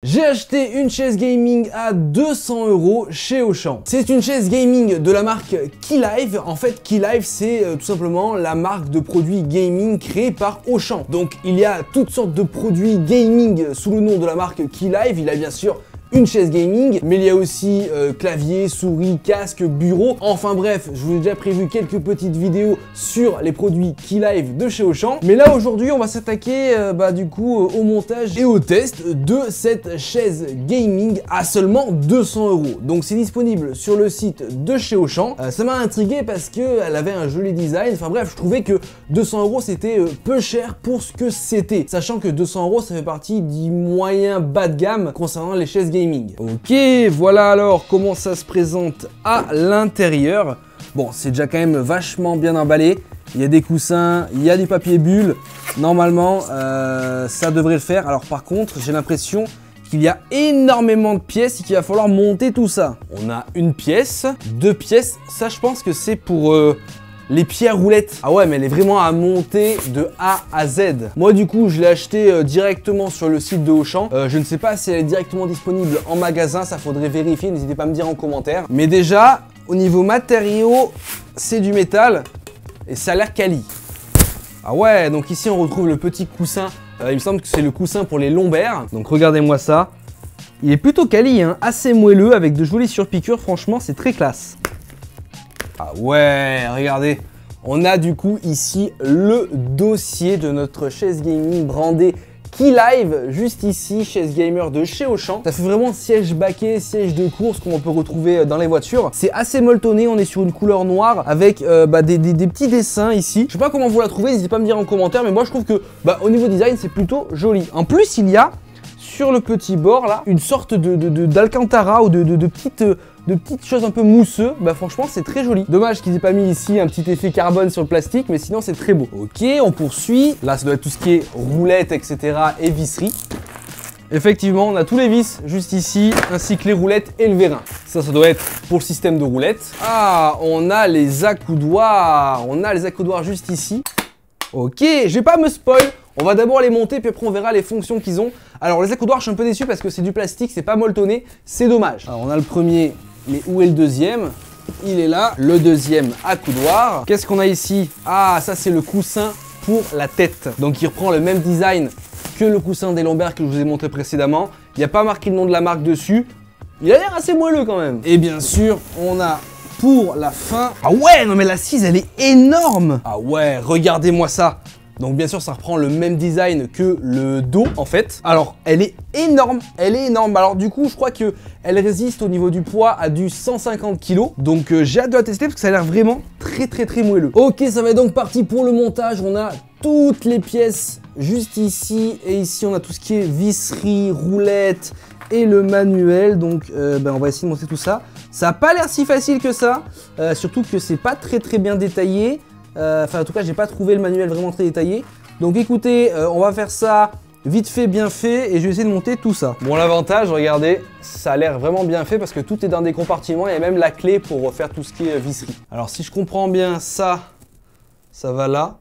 J'ai acheté une chaise gaming à 200 € chez Auchan. C'est une chaise gaming de la marque Keylive. En fait, Keylive, c'est tout simplement la marque de produits gaming créée par Auchan. Donc, il y a toutes sortes de produits gaming sous le nom de la marque Keylive. Il y a bien sûr une chaise gaming, mais il y a aussi clavier, souris, casque, bureau. Enfin bref, je vous ai déjà prévu quelques petites vidéos sur les produits Keylive de chez Auchan. Mais là aujourd'hui, on va s'attaquer du coup au montage et au test de cette chaise gaming à seulement 200 €. Donc c'est disponible sur le site de chez Auchan. Ça m'a intrigué parce qu'elle avait un joli design. Enfin bref, je trouvais que 200 € c'était peu cher pour ce que c'était. Sachant que 200 € ça fait partie du moyen bas de gamme concernant les chaises gaming. Ok, voilà alors comment ça se présente à l'intérieur. Bon, c'est déjà quand même vachement bien emballé. Il y a des coussins, il y a du papier bulle. Normalement, ça devrait le faire. Alors par contre, j'ai l'impression qu'il y a énormément de pièces et qu'il va falloir monter tout ça. On a une pièce, deux pièces. Ça, je pense que c'est pour les pieds à roulettes. Ah ouais, mais elle est vraiment à monter de A à Z. Moi, du coup, je l'ai acheté directement sur le site de Auchan. Je ne sais pas si elle est directement disponible en magasin. Ça faudrait vérifier. N'hésitez pas à me dire en commentaire. Mais déjà, au niveau matériaux, c'est du métal et ça a l'air quali. Ah ouais, donc ici, on retrouve le petit coussin. Il me semble que c'est le coussin pour les lombaires. Donc, regardez-moi ça. Il est plutôt quali, hein, assez moelleux avec de jolies surpiqûres. Franchement, c'est très classe. Ah ouais, regardez, on a du coup ici le dossier de notre chaise gaming brandée Keylive, juste ici, chaise gamer de chez Auchan. Ça fait vraiment siège baquet, siège de course comme on peut retrouver dans les voitures. C'est assez molletonné, on est sur une couleur noire avec des petits dessins ici. Je sais pas comment vous la trouvez, n'hésitez pas à me dire en commentaire, mais moi je trouve que au niveau design c'est plutôt joli. En plus il y a sur le petit bord là une sorte d'alcantara ou de petites choses un peu mousseux. Franchement c'est très joli. Dommage qu'ils aient pas mis ici un petit effet carbone sur le plastique, mais sinon c'est très beau. Ok, on poursuit. Là ça doit être tout ce qui est roulettes, etc. et visserie. Effectivement, on a tous les vis juste ici, ainsi que les roulettes et le vérin. Ça doit être pour le système de roulettes. Ah, on a les accoudoirs. On a les accoudoirs juste ici. Ok, je vais pas me spoil. On va d'abord les monter, puis après on verra les fonctions qu'ils ont. Alors les accoudoirs, je suis un peu déçu parce que c'est du plastique, c'est pas molletonné, c'est dommage. Alors on a le premier, mais où est le deuxième? Il est là, le deuxième accoudoir. Qu'est-ce qu'on a ici? Ah, ça c'est le coussin pour la tête. Donc il reprend le même design que le coussin des lombaires que je vous ai montré précédemment. Il n'y a pas marqué le nom de la marque dessus. Il a l'air assez moelleux quand même. Et bien sûr, on a pour la fin... Ah ouais, non mais l'assise elle est énorme. Ah ouais, regardez-moi ça. Donc bien sûr ça reprend le même design que le dos en fait. Alors elle est énorme, elle est énorme. Alors du coup je crois que elle résiste au niveau du poids à du 150 kg. Donc j'ai hâte de la tester parce que ça a l'air vraiment très moelleux. Ok, ça va être donc parti pour le montage. On a toutes les pièces juste ici et ici on a tout ce qui est visserie, roulette et le manuel. Donc on va essayer de monter tout ça. Ça n'a pas l'air si facile que ça, surtout que c'est pas très bien détaillé. Enfin en tout cas j'ai pas trouvé le manuel vraiment très détaillé. Donc écoutez, on va faire ça vite fait, bien fait, et je vais essayer de monter tout ça. Bon, l'avantage, regardez, ça a l'air vraiment bien fait parce que tout est dans des compartiments. Il y a même la clé pour faire tout ce qui est visserie. Alors si je comprends bien, ça va là.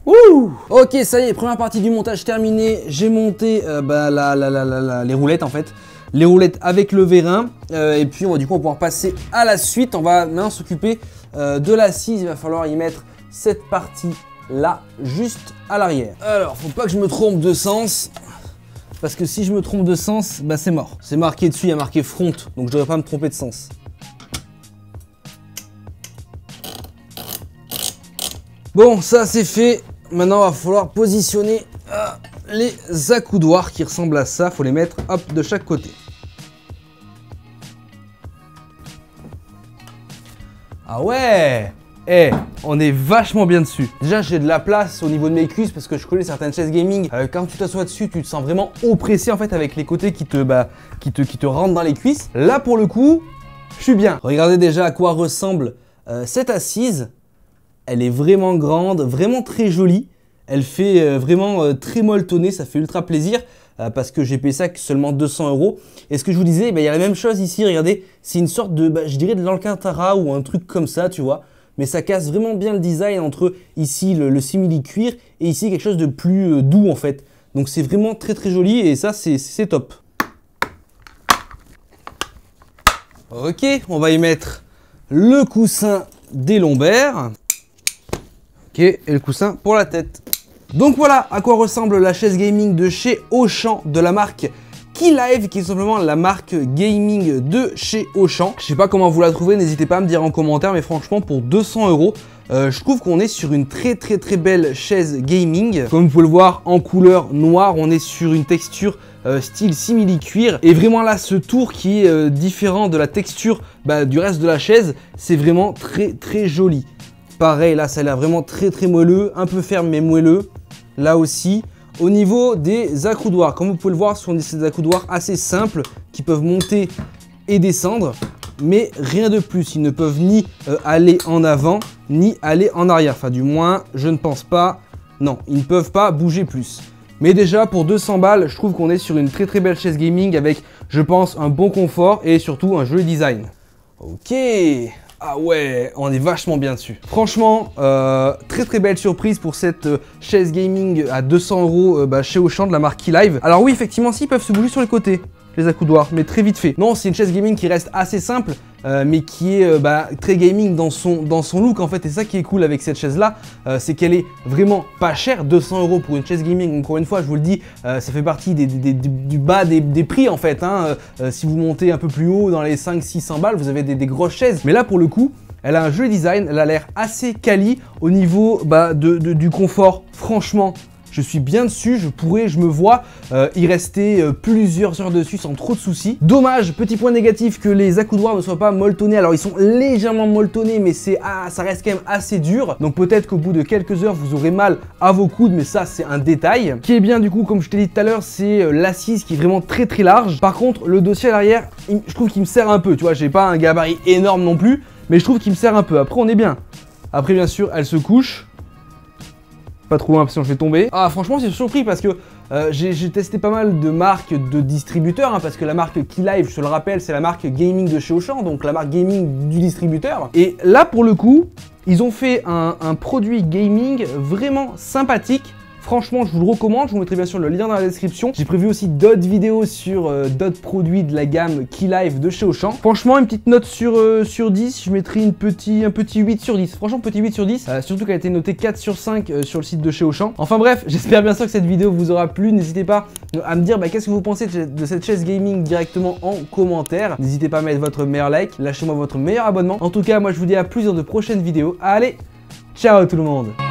Ouh! Ok, ça y est, première partie du montage terminée. J'ai monté les roulettes en fait. Les roulettes avec le vérin. Et puis du coup on va pouvoir passer à la suite. On va maintenant s'occuper de l'assise. Il va falloir y mettre cette partie là, juste à l'arrière. Alors, faut pas que je me trompe de sens. Parce que si je me trompe de sens, c'est mort. C'est marqué dessus, il y a marqué front. Donc je devrais pas me tromper de sens. Bon, ça c'est fait. Maintenant, il va falloir positionner les accoudoirs qui ressemblent à ça. Faut les mettre hop de chaque côté. Ah ouais! On est vachement bien dessus. Déjà, j'ai de la place au niveau de mes cuisses parce que je connais certaines chaises gaming. Quand tu t'assois dessus, tu te sens vraiment oppressé en fait avec les côtés qui te rentrent dans les cuisses. Là, pour le coup, je suis bien. Regardez déjà à quoi ressemble cette assise. Elle est vraiment grande, vraiment très jolie. Elle fait vraiment très molletonnée, ça fait ultra plaisir parce que j'ai payé ça seulement 200 €. Et ce que je vous disais, il y a la même chose ici, regardez, c'est une sorte de, je dirais de l'alcantara ou un truc comme ça, tu vois. mais ça casse vraiment bien le design entre ici le simili-cuir et ici quelque chose de plus doux en fait. Donc c'est vraiment très très joli et ça c'est top. Ok, on va y mettre le coussin des lombaires. Ok, et le coussin pour la tête. Donc voilà à quoi ressemble la chaise gaming de chez Auchan de la marque Keylive, qui est simplement la marque gaming de chez Auchan. Je sais pas comment vous la trouvez, n'hésitez pas à me dire en commentaire, mais franchement pour 200 €, je trouve qu'on est sur une très belle chaise gaming. Comme vous pouvez le voir en couleur noire, on est sur une texture style simili-cuir. Et vraiment là, ce tour qui est différent de la texture du reste de la chaise, c'est vraiment très joli. Pareil, là ça a l'air vraiment très moelleux, un peu ferme mais moelleux. Là aussi. Au niveau des accoudoirs, comme vous pouvez le voir, ce sont des accoudoirs assez simples qui peuvent monter et descendre, mais rien de plus. Ils ne peuvent ni aller en avant, ni aller en arrière. Enfin, du moins, je ne pense pas. Non, ils ne peuvent pas bouger plus. Mais déjà, pour 200 balles, je trouve qu'on est sur une très belle chaise gaming avec, je pense, un bon confort et surtout un joli design. Ok. Ah ouais, on est vachement bien dessus. Franchement, très belle surprise pour cette chaise gaming à 200 € chez Auchan de la marque Keylive. Alors oui, effectivement, si, ils peuvent se bouger sur les côtés, les accoudoirs, mais très vite fait. Non, c'est une chaise gaming qui reste assez simple, mais qui est très gaming dans son look en fait. Et ça qui est cool avec cette chaise là, c'est qu'elle est vraiment pas chère. 200 € pour une chaise gaming, encore une fois, je vous le dis, ça fait partie du bas des prix en fait. Si vous montez un peu plus haut dans les 500-600 balles, vous avez des grosses chaises. Mais là pour le coup, elle a un joli design, elle a l'air assez quali au niveau du confort. Franchement, je suis bien dessus, je me vois y rester plusieurs heures dessus sans trop de soucis. Dommage, petit point négatif, que les accoudoirs ne soient pas molletonnés. Alors ils sont légèrement molletonnés, mais ça reste quand même assez dur. Donc peut-être qu'au bout de quelques heures, vous aurez mal à vos coudes, mais ça c'est un détail. Ce qui est bien du coup, comme je t'ai dit tout à l'heure, c'est l'assise qui est vraiment très large. Par contre, le dossier à l'arrière, je trouve qu'il me sert un peu. Tu vois, j'ai pas un gabarit énorme non plus, mais je trouve qu'il me sert un peu. Après, on est bien. Après, bien sûr, elle se couche. Pas trop loin, sinon je vais tomber. Ah, franchement, c'est surpris parce que j'ai testé pas mal de marques de distributeurs, parce que la marque Keylive, je te le rappelle, c'est la marque gaming de chez Auchan, donc la marque gaming du distributeur. Et là, pour le coup, ils ont fait un produit gaming vraiment sympathique. Franchement, je vous le recommande, je vous mettrai bien sûr le lien dans la description. J'ai prévu aussi d'autres vidéos sur d'autres produits de la gamme Keylive de chez Auchan. Franchement, une petite note sur 10, je mettrai un petit 8 sur 10. Franchement, petit 8 sur 10, surtout qu'elle a été notée 4 sur 5 sur le site de chez Auchan. Enfin bref, j'espère bien sûr que cette vidéo vous aura plu. N'hésitez pas à me dire qu'est-ce que vous pensez de cette chaise gaming directement en commentaire. N'hésitez pas à mettre votre meilleur like, lâchez-moi votre meilleur abonnement. En tout cas, moi je vous dis à plus dans de prochaines vidéos. Allez, ciao tout le monde!